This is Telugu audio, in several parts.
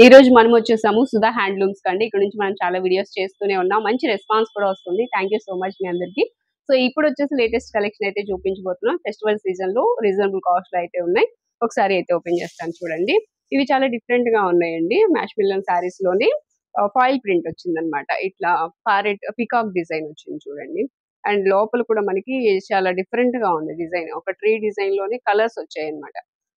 ఈ రోజు మనం వచ్చేసాము సుధా హ్యాండ్లూమ్స్ కండి. ఇక్కడ నుంచి మనం చాలా వీడియోస్ చేస్తూనే ఉన్నాం. మంచి రెస్పాన్స్ కూడా వస్తుంది. థ్యాంక్ యూ సో మచ్ మీ అందరికి. సో ఇప్పుడు వచ్చేసి లేటెస్ట్ కలెక్షన్ అయితే చూపించబోతున్నాం. ఫెస్టివల్ సీజన్ లో రీజనబుల్ కాస్ట్ లో అయితే ఉన్నాయి. ఒకసారి అయితే ఓపెన్ చేస్తాను చూడండి. ఇవి చాలా డిఫరెంట్ గా ఉన్నాయండి. మ్యాష్ మిలన్ సారీస్ లోని ఫాయిల్ ప్రింట్ వచ్చిందనమాట. ఇట్లా పారెట్ పికాక్ డిజైన్ వచ్చింది చూడండి. అండ్ లోపల కూడా మనకి చాలా డిఫరెంట్ గా ఉంది డిజైన్. ఒక ట్రీ డిజైన్ లోని కలర్స్ వచ్చాయి అనమాట.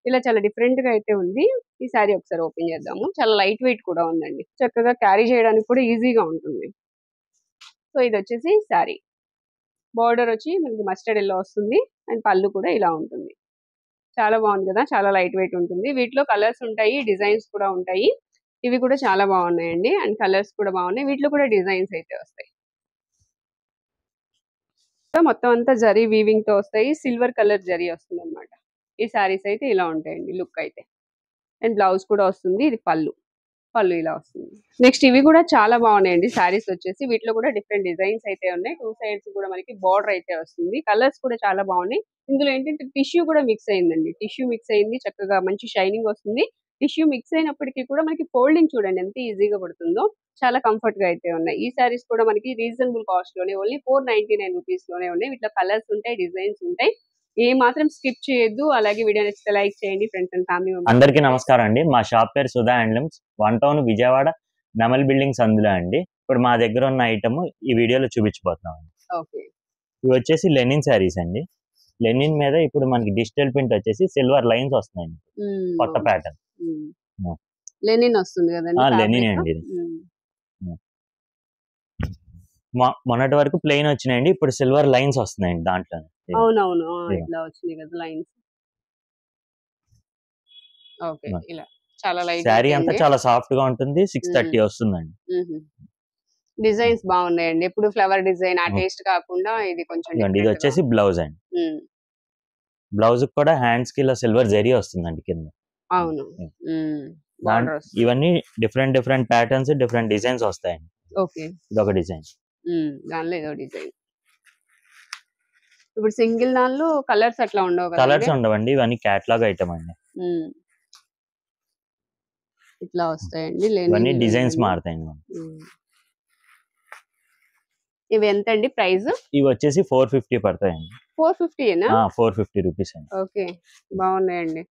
ఇలా చాలా డిఫరెంట్ గా అయితే ఉంది. ఈ సారీ ఒకసారి ఓపెన్ చేద్దాము. చాలా లైట్ వెయిట్ కూడా ఉందండి. చక్కగా క్యారీ చేయడానికి కూడా ఈజీగా ఉంటుంది. సో ఇది వచ్చేసి సారీ. బార్డర్ వచ్చి మనకి మస్టర్డ్ ఎల్లో వస్తుంది. అండ్ పళ్ళు కూడా ఇలా ఉంటుంది. చాలా బాగుంది కదా, చాలా లైట్ వెయిట్ ఉంటుంది. వీటిలో కలర్స్ ఉంటాయి, డిజైన్స్ కూడా ఉంటాయి. ఇవి కూడా చాలా బాగున్నాయండి. అండ్ కలర్స్ కూడా బాగున్నాయి. వీటిలో కూడా డిజైన్స్ అయితే వస్తాయి. సో మొత్తం అంతా జరీ వీవింగ్ తో వస్తాయి. సిల్వర్ కలర్ జరీ వస్తుంది అనమాట. ఈ సారీస్ అయితే ఇలా ఉంటాయండి లుక్ అయితే. అండ్ బ్లౌజ్ కూడా వస్తుంది. ఇది పళ్ళు ఇలా వస్తుంది. నెక్స్ట్ ఇవి కూడా చాలా బాగున్నాయండి సారీస్ వచ్చేసి. వీటిలో కూడా డిఫరెంట్ డిజైన్స్ అయితే ఉన్నాయి. టూ సైడ్స్ కూడా మనకి బార్డర్ అయితే వస్తుంది. కలర్స్ కూడా చాలా బాగున్నాయి. ఇందులో ఏంటంటే టిష్యూ కూడా మిక్స్ అయిందండి. టిష్యూ మిక్స్ అయింది, చక్కగా మంచి షైనింగ్ వస్తుంది. టిష్యూ మిక్స్ అయినప్పటికీ కూడా మనకి ఫోల్డింగ్ చూడండి ఎంత ఈజీగా పడుతుందో. చాలా కంఫర్ట్ గా అయితే ఉన్నాయి. ఈ సారీస్ కూడా మనకి రీజనబుల్ కాస్ట్ లోనే ఓన్లీ 499 రూపీస్ లోనే ఉన్నాయి. వీటిలో కలర్స్ ఉంటాయి, డిజైన్స్ ఉంటాయి. ఏ మాత్రం స్కిప్ చేయొద్దు. అలాగే వీడియో నచ్చితే లైక్ చేయండి. Friends and family members. అందరికీ నమస్కారం అండి. మా షాప్ పేరు సుధా హ్యాండ్లూమ్స్, 1 టౌన్ విజయవాడ నెమల్ బిల్డింగ్స్ అందులో అండి. ఇప్పుడు మా దగ్గర ఉన్న ఐటమ్ ఈ వీడియోలో చూపించబోతున్నాం. ఓకే, ఇవి వచ్చేసి లెనిన్ శారీస్ అండి. లెనిన్ మీద ఇప్పుడు మనకి డిజిటల్ ప్రింట్ వచ్చేసి సిల్వర్ లైన్స్ వస్తున్నాయండి. కొత్త ప్యాటర్న్ లెనిన్ వస్తుంది కదండి. లెనిన్ అండి ఇది. మొన్నటి వరకు ప్లెయిన్ వచ్చినాయండి, ఇప్పుడు సిల్వర్ లైన్స్ వస్తున్నాయండి దాంట్లో. అవునవును, ఇట్లా వచ్చినాయి కదా లైన్స్. ఓకే, ఇలా చాలా లైట్. శారీ అంతా చాలా సాఫ్ట్ గా ఉంటుంది. 630 వస్తుందండి. డిజైన్స్ బాగున్నాయండి. ఎప్పుడు ఫ్లవర్ డిజైన్ ఆ టేస్ట్ కాకుండా ఇది కొంచెం ఇది వచ్చేసి బ్లౌజ్ అండి. బ్లౌజ్ కూడా హ్యాండ్స్ కి ఇలా సిల్వర్ జరీ వస్తుందండి కింద. అవును, ఇవన్నీ డిఫరెంట్ ప్యాటర్న్స్, డిఫరెంట్ డిజైన్స్ వస్తాయండి. ఓకే, ఇది ఒక డిజైన్, దానిలో ఏదో డిజైన్. ఇప్పుడు సింగిల్ దానిలో కలర్స్ అట్లా ఉండవు కదా? కలర్స్ ఉండవండి, ఇవన్నీ క్యాటలాగ్ ఐటమ్ అండి. ఇట్లా వస్తాయండి. ఇవన్నీ డిజైన్స్ మారుతాయండి. ఇవి ఎంత అండి ప్రైస్? ఇవి వచ్చేసి 450 పడతాయండి. 450 450 రూపీస్ అండి. ఓకే, బాగున్నాయండి.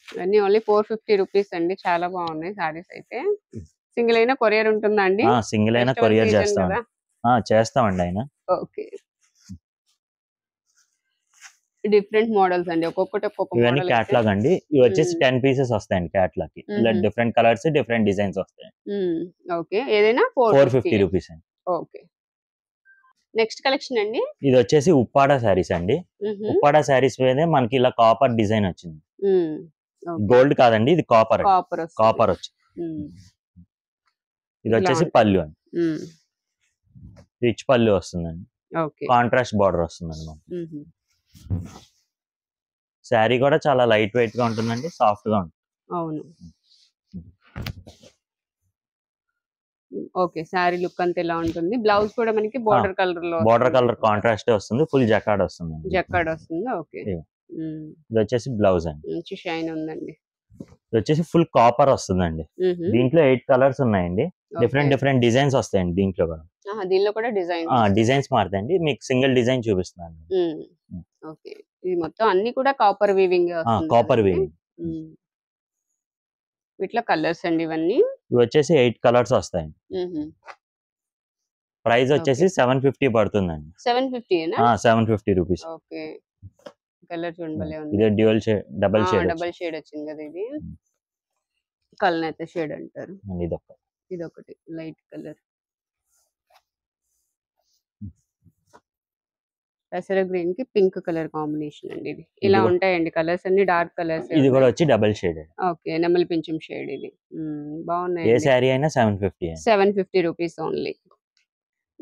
ఇవన్నీ ఓన్లీ 450 రూపీస్ అండి. చాలా బాగున్నాయి సారీస్ అయితే. సింగిల్ అయినా కొరియర్ ఉంటుందా అండి? సింగిల్ అయినా కొరియర్ చేస్తామండి ఆయన. ఓకే, డిఫరెంట్ మోడల్స్ అండి. ఒక్కొక్కటి ఒక్కొక్క ఇవన్నీ క్యాటలాగ్ అండి. ఇవి వచ్చేసి 10 పీసెస్ వస్తాయండి క్యాటలాగ్ కి. ఇలా డిఫరెంట్ కలర్స్, డిఫరెంట్ డిజైన్స్ వస్తాయి. ఓకే, ఏదైనా 450 రూపీస్ అండి. ఓకే, నెక్స్ట్ కలెక్షన్ అండి. ఇది వచ్చేసి ఉప్పాడ శారీస్ అండి. ఉప్పాడ శారీస్ మీద మనకి ఇలా కాపర్ డిజైన్ వచ్చింది. గోల్డ్ కాదండి, ఇది కాపర్ వచ్చి. ఇది వచ్చేసి పళ్ళు అండి. రిచ్ పళ్ళు వస్తుందండి. కాంట్రాస్ట్ బార్డర్ వస్తుందండి మనకి. శారీ కూడా చాలా లైట్ వెయిట్ గా ఉంటుందండి, సాఫ్ట్ గా ఉంటుంది. అవును, ఓకే. శారీ లుక్ అంతా ఎలా ఉంటుంది. బ్లౌజ్ కూడా మనకి బోర్డర్ కలర్ కాంట్రాస్ట్ వస్తుంది. ఫుల్ జకార్డ్ వస్తుంది. ఓకే. ఇది వచ్చేసి బ్లౌజ్ అండి. మంచి షైన్ ఉందండి. ఇది వచ్చేసి ఫుల్ కాపర్ వస్తుందండి. దీంట్లో 8 కలర్స్ ఉన్నాయండి. డిఫరెంట్ డిజైన్స్ వస్తాయండి దీంట్లో కూడా. దీనిలో కూడా డిజైన్స్ మారుతాయండి. మీకు సింగిల్ డిజైన్ చూపిస్తున్నాను. ఓకే, ఇది మొత్తం అన్ని కూడా కాపర్ వీవింగ్. వీటిలో కలర్స్ అండి ఇవన్నీ. ఇవి వచ్చేసి 8 కలర్స్ వస్తాయండి. ప్రైస్ వచ్చేసి 750 పడుతుందండి. 750 రూపీస్. ఓకే, కలర్ చూడండి. ఇది డ్యూయల్ షేడ్, డబుల్ షేడ్ వచ్చింది కదా ఇది. కలర్ అయితే షేడ్ అంటారు. ఇదొకటి లైట్ కలర్. పెసర గ్రీన్ కి పింక్ కలర్ కాంబినేషన్ అండి. ఇది ఇలా ఉంటాయండి కలర్స్ అన్ని, డార్క్ కలర్స్. ఇది కూడా వచ్చి డబుల్ షేడ్. ఓకే, నెమలి పింఛం షేడ్. ఇది బాగున్నాయి. ఏ శారీ అయినా 750 రూపీస్ ఓన్లీ.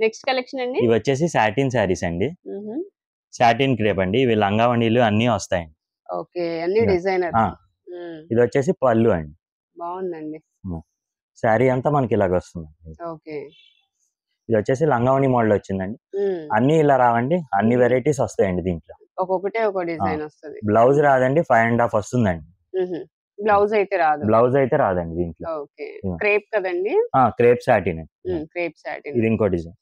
నెక్స్ట్ కలెక్షన్ అండి. ఇవి వచ్చేసి సాటిన్ శారీస్ అండి. సాటిన్ క్రేప్ అండి. ఇవి లంగావణీలు అన్ని వస్తాయండి. ఓకే, అన్ని డిజైనర్. ఇది వచ్చేసి పళ్ళు అండి. బాగుందండి. శారీ అంతా మనకి ఇలాగ వస్తుంది. ఓకే, ఇది వచ్చేసి లంగావణి మోడల్ వచ్చిందండి. అన్ని ఇలా రావండి, అన్ని వెరైటీస్ వస్తాయండి దీంట్లో. ఒక్కొక్కటే ఒక డిజైన్ వస్తుంది. బ్లౌజ్ రాదండి, 5.5 వస్తుందండి. బ్లౌజ్ అయితే రాదు. బ్లౌజ్ అయితే రాదండి దీంట్లో. ఓకే. క్రేప్ కదండి? Crepe satin. Crepe satin. ఇది ఇంకో డిజైన్.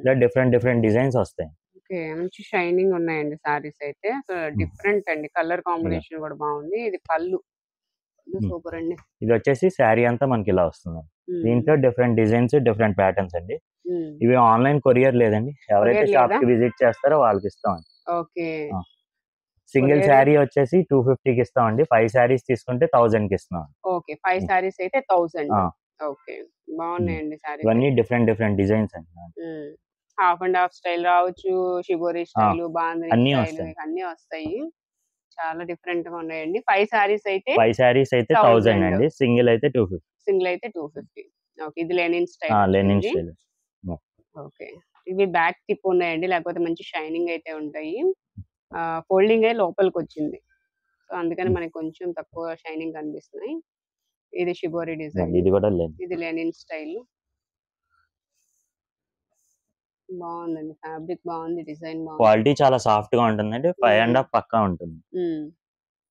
ఇలా డిఫరెంట్ డిజైన్స్ వస్తాయి. ఓకే. మంచి షైనింగ్ ఉన్నాయండి సారీస్ అయితే. డిఫరెంట్ అండి. కలర్ కాంబినేషన్ కూడా బాగుంది. ఇది పళ్ళు. సూపర్ అండి. ఇది వచ్చేసి శారీ అంతా మనకి ఇలా వస్తుంది. దీంట్లో డిఫరెంట్ డిజైన్స్, డిఫరెంట్ ప్యాటర్న్స్ అండి. ఇవి ఆన్లైన్ కొరియర్ లేదండి. ఎవరైతే షాప్ కి విజిట్ చేస్తారో వాళ్ళకి ఇస్తామండి. ఓకే. సింగిల్ శారీ వచ్చేసి 250 కి ఇస్తామండి. 5 శారీస్ తీసుకుంటే 1000 కి ఇస్తున్నాం. ఓకే. 5 శారీస్ అయితే 1000. ఓకే. బాగున్నాయండి శారీస్. ఇవన్నీ డిఫరెంట్ డిజైన్స్ అండి. హాఫ్ అండ్ హాఫ్ స్టైల్ రావచ్చు, షిబోరి స్టైల్, బాంధని స్టైల్ అన్ని వస్తాయి. చాలా డిఫరెంట్ గా ఉన్నాయండి. 5 శారీస్ అయితే 1000 అండి. సింగిల్ అయితే 250. ఓకే. ఇది Lenin style. Lenin style. Okay. ఇవి బ్యాక్ టిప్ ఉన్నాయండి. లేకపోతే మంచి షైనింగ్ అయితే ఉంటాయి. ఫోల్డింగ్ అయ్యి లోపలికి వచ్చింది. సో అందుకని మనకి కొంచెం తక్కువ షైనింగ్ కనిపిస్తున్నాయి. ఇది షిబోరి డిజైన్. ఇది లెనిన్ స్టైల్. బాగుందండి. ఫ్యాబ్రిక్ బాగుంది. డిజైన్ బాగుంది. క్వాలిటీ చాలా సాఫ్ట్ గా ఉంటుందండి. 5.5 పక్కా ఉంటుంది.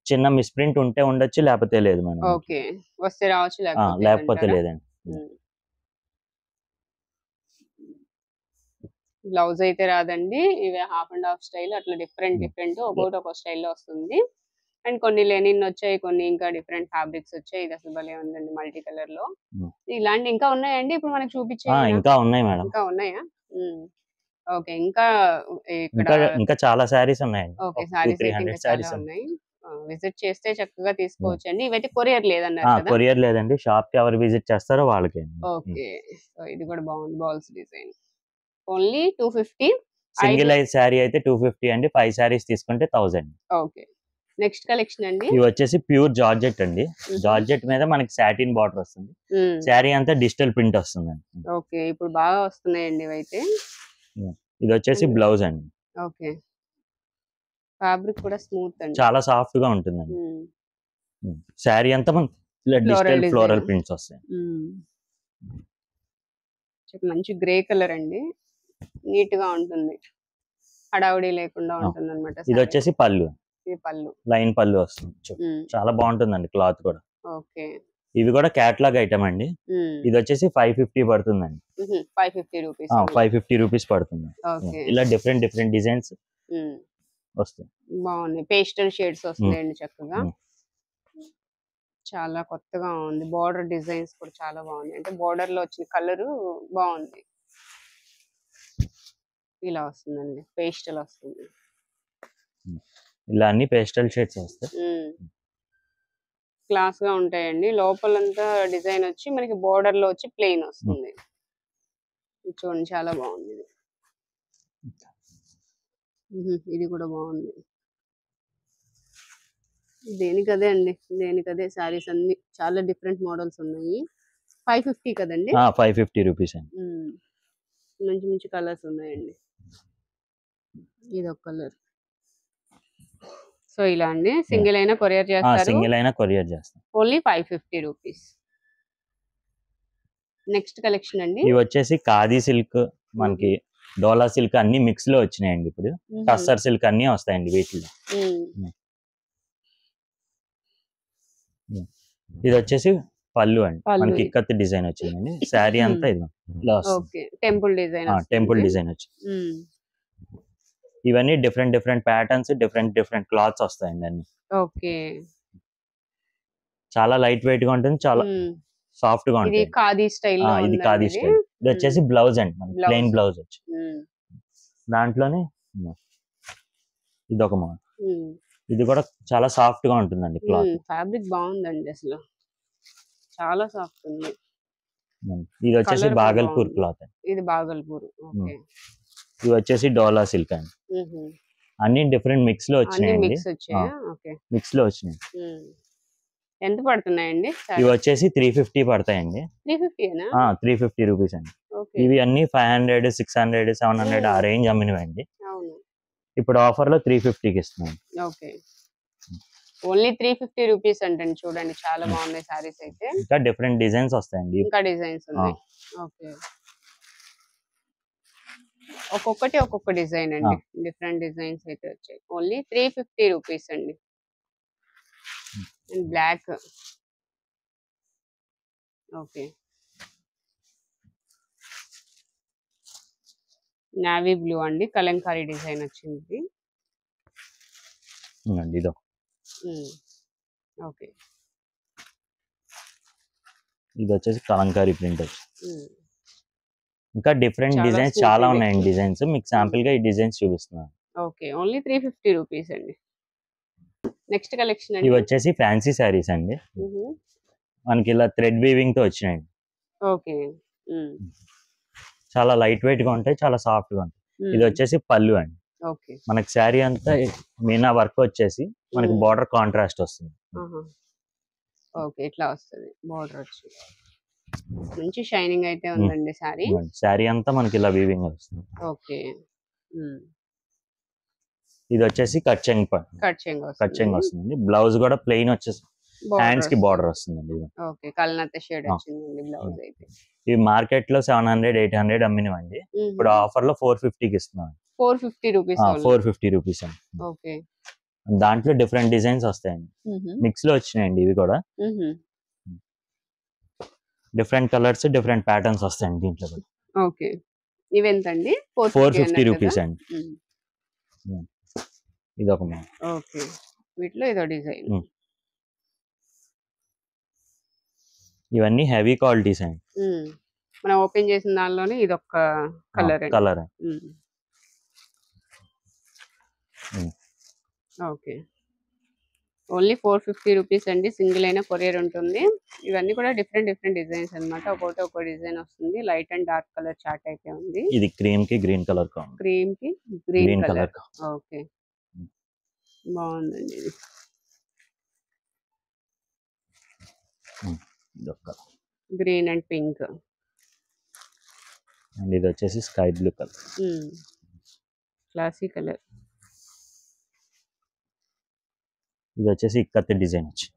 చిన్న మిస్ప్రింట్ ఉంటే ఉండొచ్చు, లేకపోతే లేదు మేడం. ఓకే. వస్తే రావచ్చు, లేకపోతే లేదండి. బ్లౌజ్ అయితే రాదండి. ఇవి హాఫ్ అండ్ హాఫ్ స్టైల్ అట్లా డిఫరెంట్ ఒక్కొక్కటి ఒక స్టైల్లో వస్తుంది. అండ్ కొన్ని లెనిన్ వచ్చాయి, కొన్ని ఇంకా డిఫరెంట్ ఫ్యాబ్రిక్స్ వచ్చాయి. ఇది అసలు భలే ఉందండి మల్టీ కలర్ లో. ఇలాంటి ఇంకా ఉన్నాయండి ఇప్పుడు మనకు చూపించే? ఇంకా ఉన్నాయి మేడం. ఇంకా ఉన్నాయా? ఓకే. ఇంకా ఇంకా చాలా శారీస్ ఉన్నాయండి. ఓకే. శారీస్ ఉన్నాయి. విజిట్ చేస్తే చక్కగా తీసుకోవచ్చు అండి. ఇవైతే కొరియర్ లేదన్నారు కదా? కొరియర్ లేదండి. షాప్ కి ఎవరు విజిట్ చేస్తారో వాళ్ళకి. ఓకే. సో ఇది కూడా బాగుంది. Balls design. Only 250. Single sari అయితే 250 అండి. 5 శారీస్ తీసుకుంటే 1000. ఓకే. నెక్స్ట్ కలెక్షన్ అండి. ఇవి వచ్చేసి ప్యూర్ జార్జెట్ అండి. జార్జెట్ మీద మనకి సాటిన్ బార్డర్ వస్తుంది. శారీ అంతా డిజిటల్ ప్రింట్ వస్తుంది. ఓకే. ఇప్పుడు బాగా వస్తున్నాయండి ఇవైతే. ఇది వచ్చేసి బ్లౌజ్ అండి. ఓకే. ఫ్యాబ్రిక్ కూడా స్మూత్ అండి. చాలా సాఫ్ట్ గా ఉంటుందండి. శారీ అంతా మనకి డిజిటల్ ఫ్లోరల్ ప్రింట్స్ వస్తాయి. మంచి గ్రే కలర్ అండి. నీట్ గా ఉంటుంది. హడావుడి లేకుండా ఉంటుంది అన్నమాట. ఇది వచ్చేసి పళ్ళు. ఇది పళ్ళు. లైన్ పళ్ళు వస్తుంది. చాలా బాగుంటుందండి క్లాత్ కూడా. ఓకే. ఇవి కూడా క్యాటలాగ్ ఐటమ్ అండి. ఇది వచ్చేసి 550 పడుతుందండి. 550 రూపీస్. 550 రూపీస్ పడుతుంది. ఇలా డిఫరెంట్ డిజైన్స్ వస్తాయి. బాగుంది. పేస్టల్ షేడ్స్ వస్తాయండి చక్కగా. చాలా కొత్తగా ఉంది. బార్డర్ డిజైన్స్ కూడా చాలా బాగుంది. అంటే బార్డర్ లో వచ్చిన కలర్ బాగుంది. ఇలా వస్తుందండి. పేస్టల్ వస్తుంది. ఇలా అన్ని పేస్టల్ షేడ్స్ వస్తాయి. క్లాస్ గా ఉంటాయండి. లోపలంతా డిజైన్ వచ్చి మనకి బార్డర్ లో వచ్చి ప్లెయిన్ వస్తుంది. చూడండి చాలా బాగుంది. ఇది కూడా బాగుంది. దేనికదే అండి. దేనికదే శారీస్ అన్ని చాలా డిఫరెంట్ మోడల్స్ ఉన్నాయి. 550 కదండి? 550 రూపీస్ అండి. మంచి కలర్స్ ఉన్నాయండి. ఇది ఒక కలర్. సో ఇలా అండి. సింగిల్ అయినా కొరియర్ చేస్తారు. సింగిల్ అయినా కొరియర్ చేస్తాం. Only 550 rupees. నెక్స్ట్ కలెక్షన్ అండి. ఇవి వచ్చేసి ఖాదీ సిల్క్, మనకి డోలా సిల్క్ అన్ని మిక్స్ లో వచ్చినాయండి. ఇప్పుడు టస్సర్ సిల్క్ అన్ని వస్తాయండి వీటిలో. ఇది వచ్చేసి పళ్ళు అండి. మనకి ఇక్కత్ డిజైన్ వచ్చిందండి. శారీ అంతా ఇది టెంపుల్ డిజైన్ వచ్చింది. ఇవన్నీ డిఫరెంట్ ప్యాటర్న్స్, డిఫరెంట్ క్లాత్స్ వస్తాయండి అన్ని. ఓకే. చాలా లైట్ వెయిట్ గా ఉంటుంది. చాలా సాఫ్ట్ గా ఉంటుంది. ఇది ఖాదీ స్టైల్. ఇది వచ్చేసి బ్లౌజ్ అండి. మనకి ప్లెయిన్ బ్లౌజ్ వచ్చి దాంట్లోనే ఇది ఒక మోడల్. ఇది కూడా చాలా సాఫ్ట్ గా ఉంటుందండి క్లాత్. ఫ్యాబ్రిక్ బాగుందండి. అసలు చాలా సాఫ్ట్ ఉంది. ఇది వచ్చేసి బాగల్పూర్ క్లాత్ అండి. ఇది బాగల్పూర్. ఓకే. ఇది వచ్చేసి డోలా సిల్క్ అండి. అన్ని డిఫరెంట్ మిక్స్ లో వచ్చినాయండి. మిక్స్ లో వచ్చినాయి. ఎంత పడుతున్నాయండి? ఇవి వచ్చేసి 350 పడతాయండి. 350 రూపీస్ అండి. ఇవి అన్ని 500, 600, 700 ఆ రేంజ్ అమ్మినవండి. ఇప్పుడు ఆఫర్ లో 350కి ఇస్తున్నాం. ఓకే. ఓన్లీ 350 రూపీస్ అంటే చూడండి చాలా బాగున్నాయి సారీస్ అయితే. ఇంకా డిఫరెంట్ డిజైన్స్ వస్తాయండి. ఇంకా డిజైన్స్ ఉన్నాయి. ఓకే. ఒక్కొక్కటి ఒక్కొక్క డిజైన్ అండి. డిఫరెంట్ డిజైన్స్ అయితే వచ్చాయి. ఓన్లీ 350 రూపీస్ అండి. And black. Okay, navy blue అండి, కలంకారీ డిజైన్ వచ్చింది. ఇదో ఓకే, ఇది వచ్చేసి కలంకారీ ప్రింట్ వచ్చి. ఇంకా డిఫరెంట్ చాలా డిజైన్స్ smooth చాలా ఇది. ఉన్నాయండి. డిజైన్స్ మీకు శాంపిల్ గా ఈ డిజైన్స్ చూపిస్తున్నాను. ఓకే, ఓన్లీ 350 రూపీస్ అండి. నెక్స్ట్ కలెక్షన్ అండి. ఇవి వచ్చేసి ఫ్యాన్సీ శారీస్ అండి. మనకి ఇలా థ్రెడ్ వీవింగ్ తో వచ్చినాయండి. ఓకే, చాలా లైట్ వెయిట్ గా ఉంటాయి, చాలా సాఫ్ట్ గా ఉంటాయి. ఇది వచ్చేసి పళ్ళు అండి. ఓకే, మనకి శారీ అంతా మీనా వర్క్ వచ్చేసి మనకి బార్డర్ కాంట్రాస్ట్ వస్తుంది. ఓకే, ఇట్లా వస్తుంది బార్డర్ వచ్చి. మంచి షైనింగ్ అయితే ఉందండి శారీ. శారీ అంతా మనకి ఇలా వీవింగ్ వస్తుంది. ఓకే, ఇది వచ్చేసి కట్చెంగ్ వస్తుంది. బ్లౌజ్ కూడా ప్లెయిన్ వచ్చేసి హ్యాండ్స్ కి బార్డర్ వస్తుందండి. ఓకే, కల్నత షేడ్ వచ్చిందండి బ్లౌజ్ అయితే. ఇవి మార్కెట్ లో 700, 800 అమ్మినవండి. ఇప్పుడు ఆఫర్ లో 450 కి ఇస్తున్నాం. 450 రూపీస్. 450 రూపీస్ అండి. ఓకే, దాంట్లో డిఫరెంట్ డిజైన్స్ వస్తాయండి. మిక్స్ లో వచ్చినాయండి ఇవి కూడా. డిఫరెంట్ కలర్స్, డిఫరెంట్ ప్యాటర్న్స్ వస్తాయండి దీంట్లో కూడా. ఓకే, ఇవి ఎంతండి? 450 రూపీస్ అండి. ఇది ఒక ఓకే, వీటిలో ఇదో డిజైన్. ఇవన్నీ హెవీ క్వాలిటీస్ అండి. మనం ఓపెన్ చేసిన దానిలోనే ఇది ఒక కలర్. ఓకే, ఓన్లీ 450 రూపీస్ అండి. సింగిల్ అయినా కొరియర్ ఉంటుంది. ఇవన్నీ కూడా డిఫరెంట్ డిజైన్స్ అన్నమాట. ఒక్కో డిజైన్ వస్తుంది. Light and dark colour chart అయితే ఉంది. ఇది క్రీమ్ కి green colour. Green colour. Okay, బాగుందండి ఇది. Green and pink. అండ్ ఇది వచ్చేసి sky blue colour. Classy colour. ఇది వచ్చేసి ఇక్కత్ డిజైన్ వచ్చింది.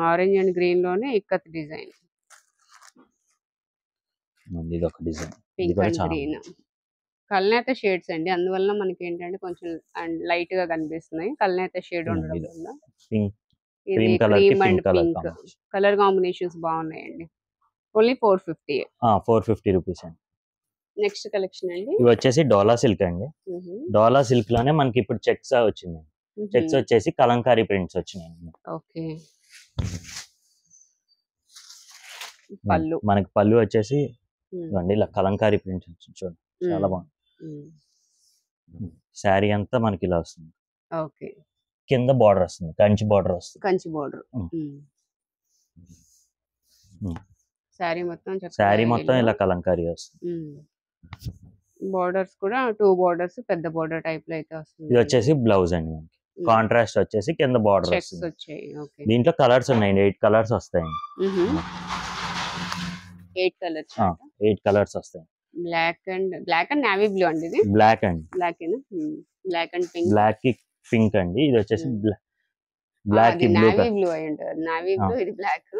ఆరెంజ్ అండ్ గ్రీన్ లోనే ఇక్కత్ డిజైన్. ఇది ఒక డిజైన్. పింక్ అండ్ గ్రీన్ కల్నేత షేడ్స్ అండి. అందువల్ల మనకి ఏంటంటే కొంచెం లైట్ గా కనిపిస్తున్నాయి. కల్నేత షేడ్ ఉండడం వల్ల. Cream and pink colour combinations బాగున్నాయండి. ఓన్లీ 450. 450 రూపీస్ అండి. నెక్స్ట్ కలెక్షన్ అండి. ఇవి వచ్చేసి డోలా సిల్క్ అండి. డోలా సిల్క్ లోనే మనకి ఇప్పుడు చెక్స్ వచ్చింది. చెక్స్ వచ్చేసి కలంకారీ ప్రింట్స్ వచ్చినాయి. ఓకే, పళ్ళు మనకి పళ్ళు వచ్చేసి ఇలా కలంకారీ ప్రింట్స్ వచ్చింది. చూడండి చాలా బాగుంది. శారీ అంతా మనకి ఇలా వస్తుంది. ఓకే, కింద బార్డర్ వస్తుంది, కంచి బార్డర్ వస్తుంది. కంచి బార్డర్. శారీ మొత్తం ఇలా కలంకారీ వస్తుంది. బార్డర్స్ కూడా 2 బార్డర్స్ పెద్ద బార్డర్ టైప్ లో అయితే వస్తుంది. ఇది వచ్చేసి బ్లౌజ్ అండి. మనకి కాంట్రాస్ట్ వచ్చేసి కింద బార్డర్ వస్తుంది. దీంట్లో కలర్స్ ఉన్నాయండి. 8 కలర్స్ వస్తాయండి. 8 కలర్స్ వస్తాయి. బ్లాక్ అండ్ నావీ బ్లూ అండి. ఇది బ్లాక్ అండ్ పింక్. బ్లాక్ కి పింక్ అండి. ఇది వచ్చేసి బ్లాక్ కి బ్లూ. నావీ బ్లూ అయి ఉంటుంది. నావీ బ్లూ, ఇది బ్లాక్,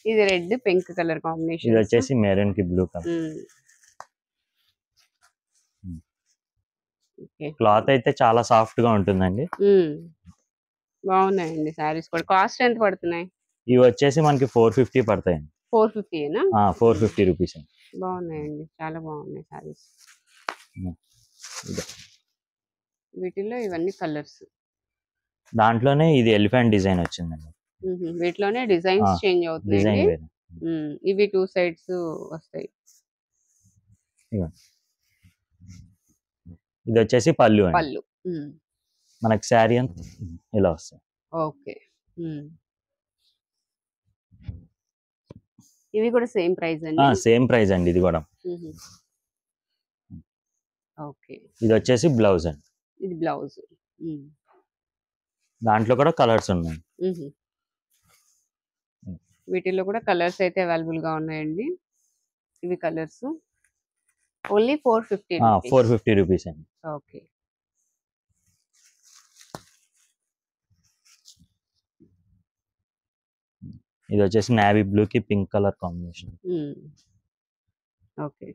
ఇది రెడ్ పింక్ కలర్ కాంబినేషన్. ఇది వచ్చేసి మెరూన్ కి బ్లూ కలర్. క్లాత్ అయితే చాలా సాఫ్ట్ గా ఉంటుందండి. బాగున్నాయండి సారీస్ కూడా. కాస్ట్ ఎంత పడుతున్నాయి? ఇవి వచ్చేసి మనకి 450 పడతాయండి. 450 450 రూపీస్ అండి. బాగున్నాయండి, చాలా బాగున్నాయి సారీస్. వీటిలో ఇవన్నీ కలర్స్. దాంట్లోనే ఇది ఎలిఫెంట్ డిజైన్ వచ్చిందండి. వీటిలోనే డిజైన్స్ చేంజ్ అవుతున్నాయి. ఇవి 2 సైడ్స్ వస్తాయి. ఇది వచ్చేసి పళ్ళు. మనకి శారీ అంతా ఇలా వస్తుంది. ఓకే, ఇవి కూడా సేమ్ ప్రైస్ అండి. సేమ్ ప్రైస్ అండి ఇది కూడా. ఓకే, ఇది వచ్చేసి బ్లౌజ్ అండి. ఇది బ్లౌజ్. దాంట్లో కూడా కలర్స్ ఉన్నాయి. వీటిల్లో కూడా కలర్స్ అయితే అవైలబుల్ గా ఉన్నాయండి. ఇవి కలర్స్ ఓన్లీ 450 రూపీస్ అండి. ఓకే, ఇది వచ్చేసి నావీ బ్లూ కి pink colour combination. Okay,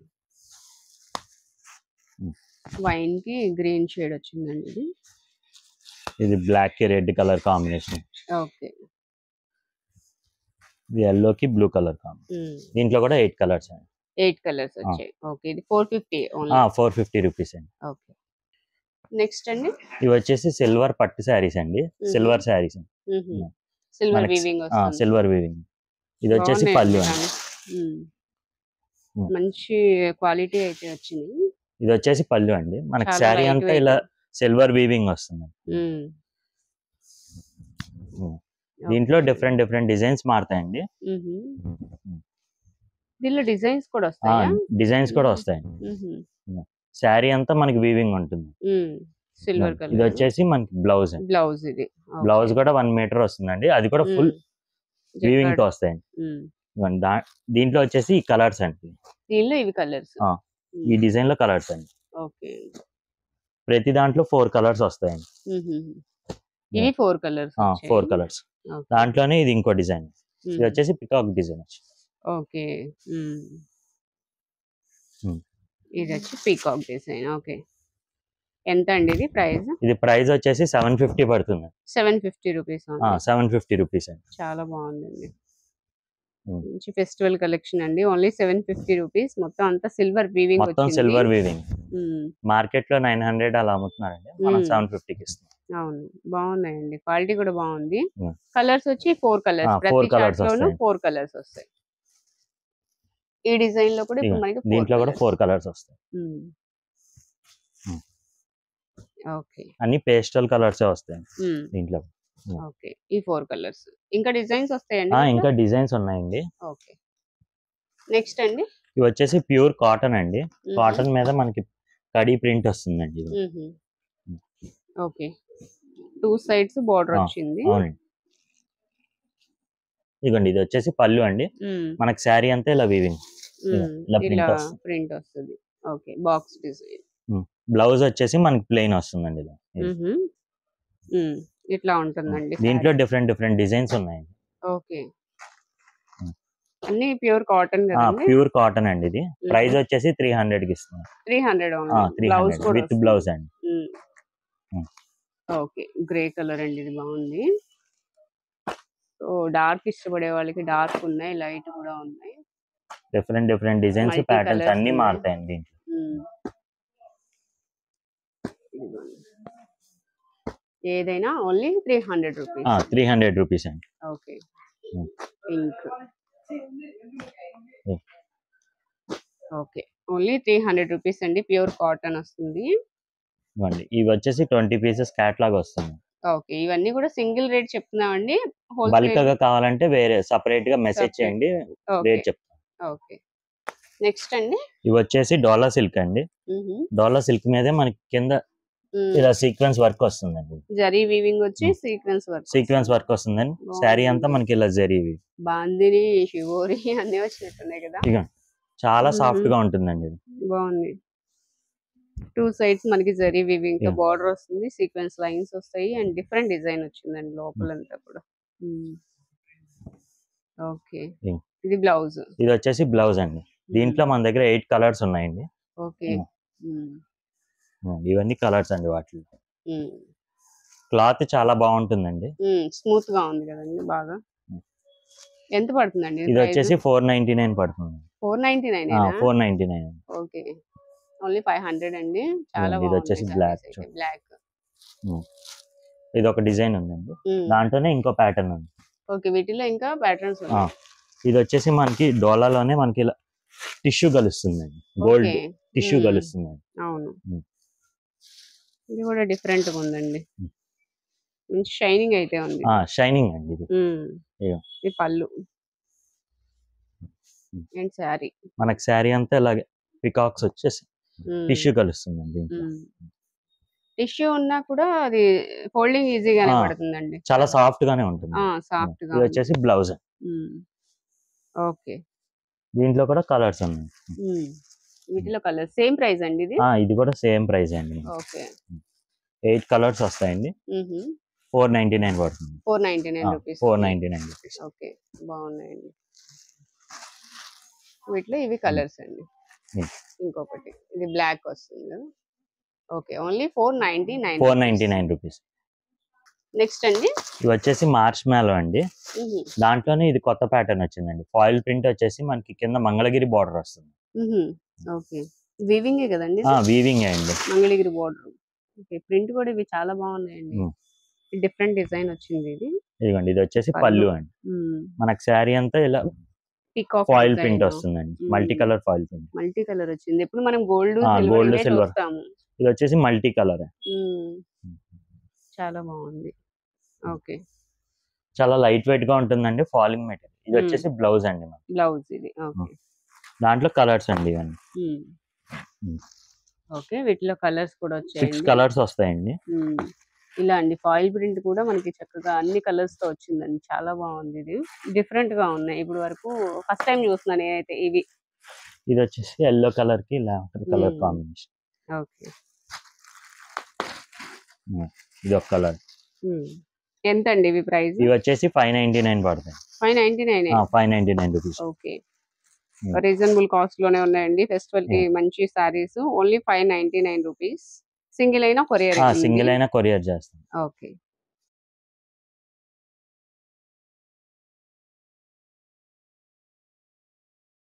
wine కి గ్రీన్ షేడ్ వచ్చిందండి. ఇది బ్లాక్ కి red colour combination. Okay, yellow కి బ్లూ కలర్ కాంబో. దీంట్లో కూడా 8 కలర్స్ అండి. 8 కలర్స్ వచ్చాయి. ఓకే, ఇది 450 ఓన్లీ. 450 రూపీస్ అండి. ఓకే, నెక్స్ట్ అండి ఇవి వచ్చేసి సిల్వర్ పట్టు శారీస్ అండి. సిల్వర్ శారీస్, సిల్వర్ వీవింగ్ వస్తుంది. Silver weaving. ఇది వచ్చేసి పళ్ళు అండి. మంచి క్వాలిటీ అయితే వచ్చింది. ఇది వచ్చేసి పళ్ళు అండి. మనకి శారీ అంతా ఇలా సిల్వర్ వీవింగ్ వస్తుంది. దీంట్లో డిఫరెంట్ డిజైన్స్ మారుతాయండి. దీనిలో డిజైన్స్ కూడా వస్తాయి. డిజైన్స్ కూడా వస్తాయండి. శారీ అంతా మనకి వీవింగ్ ఉంటుంది. Silver colour. ఇది వచ్చేసి మనకి బ్లౌజ్. ఇది బ్లౌజ్ కూడా 1 మీటర్ వస్తుందండి. అది కూడా ఫుల్ వీవింగ్ తో వస్తాయండి. దీంట్లో వచ్చేసి ఈ కలర్స్ అండి. దీనిలో ఇవి కలర్స్, ఈ డిజైన్ లో కలర్స్ అండి. ఓకే, ప్రతి దాంట్లో 4 కలర్స్ వస్తాయండి. ఇవి 4 కలర్స్. 4 కలర్స్. దాంట్లోనే ఇది ఇంకో డిజైన్. ఇది వచ్చేసి పికాక్ డిజైన్. ఓకే, ఇది వచ్చి పీకాక్ డిజైన్. ఓకే, ఎంత అండి ఇది ప్రైస్? ఇది ప్రైస్ వచ్చేసి 750 పడుతుంది. 750 రూపీస్. 750 రూపీస్ అండి. చాలా బాగుందండి. మంచి ఫెస్టివల్ కలెక్షన్ అండి. Only 750 rupees. మొత్తం అంతా సిల్వర్ వీవింగ్. మొత్తం సిల్వర్ వీవింగ్. మార్కెట్ లో 900 అలా అమ్ముతున్నారండి. మనం 750 కి ఇస్తాం. అవును, బాగున్నాయండి. క్వాలిటీ కూడా బాగుంది. కలర్స్ వచ్చి 4 కలర్స్. ప్రతి 4 కలర్స్ వస్తాయి. ఈ డిజైన్ లో కూడా ఇప్పుడు మనకి దీంట్లో కూడా 4 కలర్స్ వస్తాయి. ఓకే, అన్ని పేస్టల్ కలర్స్ వస్తాయి దీంట్లో. ఓకే, ఈ 4 కలర్స్. ఇంకా డిజైన్స్ వస్తాయండి? ఇంకా డిజైన్స్ ఉన్నాయండి. ఓకే, నెక్స్ట్ అండి ఇవి వచ్చేసి ప్యూర్ కాటన్ అండి. కాటన్ మీద మనకి కడీ ప్రింట్ వస్తుందండి. ఓకే, 2 సైడ్స్ బోర్డర్ వచ్చింది. అవునండి. ఇదిగోండి, ఇది వచ్చేసి పళ్ళు అండి. మనకి శారీ అంతా ఇలా వీవింగ్, ఇలా ప్రింట్ వస్తుంది. Okay, box design. బ్లౌజ్ వచ్చేసి మనకి ప్లెయిన్ వస్తుందండి. ఇట్లా ఉంటుందండి. దీంట్లో డిఫరెంట్ డిజైన్స్ ఉన్నాయండి. ఓకే, అన్ని ప్యూర్ కాటన్ కదా? ప్యూర్ కాటన్ అండి. ఇది ప్రైస్ వచ్చేసి 300 కి ఇస్తున్నాం. 300 విత్ బ్లౌజ్ అండి. ఓకే, గ్రే కలర్ అండి. ఇది బాగుంది. సో డార్క్ ఇష్టపడే వాళ్ళకి డార్క్ ఉన్నాయి, లైట్ కూడా ఉన్నాయి. డిఫరెంట్ డిజైన్స్, ప్యాటర్న్స్ అన్ని మారుతాయండి దీంట్లో. ఏదైనా ఓన్లీ 300 రూపీస్. 300 రూపీస్ అండి. Okay, pink. Okay, only 300 rupees అండి. ప్యూర్ కాటన్ వస్తుంది. ఇవి వచ్చేసి 20 పీసెస్ క్యాటలాగ్ వస్తుంది. ఓకే, ఇవన్నీ కూడా సింగిల్ రేట్ చెప్తున్నామండి. బల్క్ గా కావాలంటే వేరే సెపరేట్ గా మెసేజ్ చేయండి, రేట్ చెప్తాం. ఓకే, నెక్స్ట్ అండి ఇవి వచ్చేసి డోలా సిల్క్ అండి. డోలా సిల్క్ మీదే మనకి కింద ఇలా సీక్వెన్స్ వర్క్ వస్తుందండి. జరీ వీవింగ్ వచ్చి సీక్వెన్స్ వర్క్ వస్తుందండి. శారీ అంతా మనకి ఇలా జరీ బాందిని, షివోరి అన్ని వచ్చినట్టున్నాయి కదా. ఇక చాలా సాఫ్ట్ గా ఉంటుందండి. బాగుంది. 2 సైడ్స్ మనకి జరీ వీవింగ్ తో బార్డర్ వస్తుంది, సీక్వెన్స్ లైన్స్ వస్తాయి, అండ్ డిఫరెంట్ డిజైన్ వచ్చిందండి లోపలంతా కూడా. ఓకే, ఇది బ్లౌజ్. ఇది వచ్చేసి బ్లౌజ్ అండి. దీంట్లో మన దగ్గర 8 కలర్స్ ఉన్నాయండి. ఓకే, ఇవన్నీ కలర్స్ అండి. వాటిలో క్లాత్ చాలా బాగుంటుందండి. స్మూత్ గా ఉంది కదండి బాగా. ఎంత పడుతుందండి ఇది? వచ్చేసి 499 పడుతుంది. 499. ఓకే, ఓన్లీ 500 అండి. చాలా బాగుంది. ఇది వచ్చేసి బ్లాక్. ఇది ఒక డిజైన్ ఉందండి. దాంట్లోనే ఇంకో ప్యాటర్న్ ఉంది. ఓకే, వీటిలో ఇంకా ప్యాటర్న్స్ ఉన్నాయి. ఇది వచ్చేసి మనకి డోలాలోనే మనకి ఇలా టిష్యూ కలుస్తుందండి. గోల్డ్ టిష్యూ కలుస్తుందండి. అవును, ఇది కూడా డిఫరెంట్ గా ఉందండి. మంచి షైనింగ్ అయితే ఉంది. షైనింగ్ అండి. ఇది పళ్ళు అండ్ శారీ. మనకి శారీ అంతా ఇలాగే పికాక్స్ వచ్చేసి టిష్యూ కలుస్తుందండి. టిష్యూ ఉన్నా కూడా అది ఫోల్డింగ్ ఈజీగానే పడుతుందండి. చాలా సాఫ్ట్ గానే ఉంటుంది. సాఫ్ట్ గా. ఇది వచ్చేసి బ్లౌజ్. ఓకే, దీంట్లో కూడా కలర్స్ ఉన్నాయి. వీటిలో కలర్ సేమ్ ప్రైస్ అండి ఇది? ఇది కూడా సేమ్ ప్రైస్ అండి. ఓకే, 8 కలర్స్ వస్తాయండి. 499 పడుతుంది. 499 రూపీస్. 499 రూపీస్. ఓకే, బాగున్నాయండి. వీటిలో ఇవి కలర్స్ అండి. ఇంకొకటి ఇది బ్లాక్ వస్తుంది కదా. Okay, only 499 499 rupees. నెక్స్ట్ అండి ఇవి వచ్చేసి మార్చ్ మ్యాలో అండి. దాంట్లోనే ఇది కొత్త ప్యాటర్న్ వచ్చిందండి. ఫాయిల్ ప్రింట్ వచ్చేసి మనకి కింద మంగళగిరి బార్డర్ వస్తుంది. ఓకే, వీవింగ్ కదండి? వీవింగ్ అండి, మంగళగిరి బార్డర్. ఓకే, ప్రింట్ కూడా ఇవి చాలా బాగున్నాయండి. డిఫరెంట్ డిజైన్ వచ్చింది ఇది. ఇదిగోండి, ఇది వచ్చేసి పళ్ళు అండి. మనకి శారీ అంతా ఇలా ఫాయిల్ ప్రింట్ వస్తుందండి. Multi colour foil print. Multi colour వచ్చింది. ఇప్పుడు మనం గోల్డ్ సిల్వర్. ఇది వచ్చేసి మల్టీ కలర్. చాలా బాగుంది. ఓకే, చాలా లైట్ వెయిట్ గా ఉంటుందండి. Falling material. ఇది వచ్చేసి బ్లౌజ్ అండి. బ్లౌజ్ ఇది. ఓకే, దాంట్లో కలర్స్ అండి ఇవన్నీ. ఓకే, వీటిలో కలర్స్ కూడా వచ్చాయి. 6 కలర్స్ వస్తాయండి. ఇలా అండి, ఫాయిల్ ప్రింట్ కూడా మనకి చక్కగా అన్ని కలర్స్ తో వచ్చిందండి. చాలా బాగుంది. ఇది డిఫరెంట్ గా ఉన్నాయి. ఇప్పుడు వరకు ఫస్ట్ టైం చూస్తున్నాను నేనైతే ఇవి. ఇది వచ్చేసి ఎల్లో కలర్ కి లావెండర్ కలర్ కాంబినేషన్. ఓకే, ఇది ఒక కలర్. ఎంత అండి ఇవి ప్రైస్? ఇవి వచ్చేసి 599 పడతాయి. 599 రూపీస్. ఓకే, రీజనబుల్ కాస్ట్ లోనే ఉన్నాయండి. ఫెస్టివల్ కి మంచి సారీస్. Only 599 rupees. సింగిల్ అయినా కొరియర్? సింగిల్ అయినా కొరియర్ చేస్తాం. ఓకే.